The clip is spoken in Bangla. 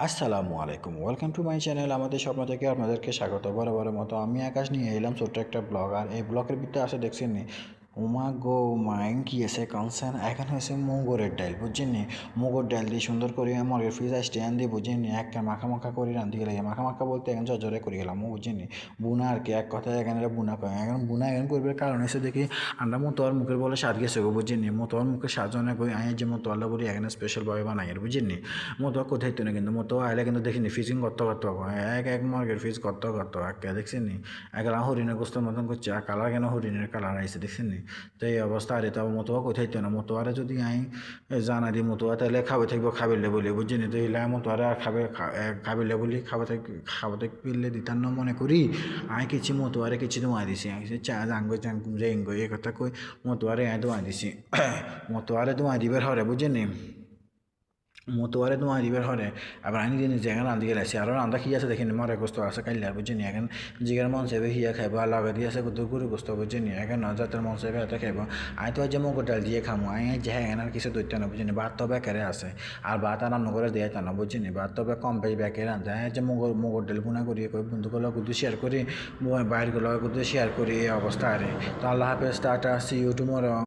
আসসালামু আলাইকুম, ওয়েলকাম টু মাই চ্যানেল। আমাদের স্বপ্ন থেকে আপনাদেরকে স্বাগত। বরাবরের মতো আমি আকাশ নিয়ে এলাম ছোট্ট একটা ব্লগ। আর এই ব্লগের ভিতরে আসে দেখছেন নি, উমা গো মাইন কি আছে কনসার্ন এখানে হয়েছে মুগরের ডাল, বুঝছেন নি? মুগর ডাল দিয়ে সুন্দর করে মরের ফ্রিজ স্ট্যান্ড দিয়ে, বুঝছেন নি, একটা মাখা মাখা করে রান্ধি গেলে মাখা মাখা বলতে এখন জরে করে গেলাম, বুঝছেন নি? বুনা আর কি, এক কথায় এখানে বুনা করে। এখন বুনা এখন করবে কারণ এসে দেখি আমরা মতোয়ার মুখের বলে স্বাদ গেছে গো, বুঝছেন নি? মতোয়ার মুখে স্বাদ জনে কই আই যে মতোয়াল্লা বলি এখানে স্পেশালভাবে বানাই, বুঝছেন নি? মতো কোথায় তো না, কিন্তু মতো আইলে কিন্তু দেখিনি ফিজিং করতে করতে এক এক মর্গের ফিজ করতে করতে একে দেখছেন নি, একলা হরিণের গোস্তের মতন করছে। আর কালার কেন হরিণের কালার আইসে দেখছেন নি? তো এই অবস্থা আরে তাও মতো কোথায় তো না, মতো আরে যদি আই জানা দিই মতো তাহলে খাবে থাকবো খাবিলে বলি, বুঝছেন নি? তো এলে মতো আরে আর খাবিলে বলি খাবে থাকলে দিতার না মনে করি আই কিছু মতো আরে কিছু দোয়া দিছি, আমি চা জাঙ্গো জাঙ্গো এই কথা কই মতো আরে আয় দোয়া দিছি। মতো আরে দোয়া দিবার হরে, বুঝছেন নি? মতোয়ারে তোমার দিবার হরে আবার আনি জিনিস যেখানে রান্ধি গেলাইছি আরও রান্ধা কি আছে দেখেনি, মরে গোস্ত আছে কাইলে, বুঝছেন? এখন জিগার মন চাইবে হিয়া খাইব, আর লাগা দিয়ে আছে কত গুরু গোস্ত, বুঝছেন? এখন না যাতে মন চাইবে এত খাইব। আমি তো যে মগর ডাল দিয়ে খামো, আমি যে হ্যাঁ আর কিছু দৈত্য না, বুঝছেন? ভাত তো বেকারে আছে, আর ভাত আর রান্না করে দিয়ে না, বুঝছেন? ভাত তো কম বেশি বেকারে রান্ধে, যে মগর ডাল গুণা করি কই বন্ধুগুলো কিন্তু শেয়ার করি, বাইরগুলো কিন্তু শেয়ার করি, এই অবস্থা আরে। তো আল্লাহ হাফেজ, টাটা, সি ইউ টুমরো।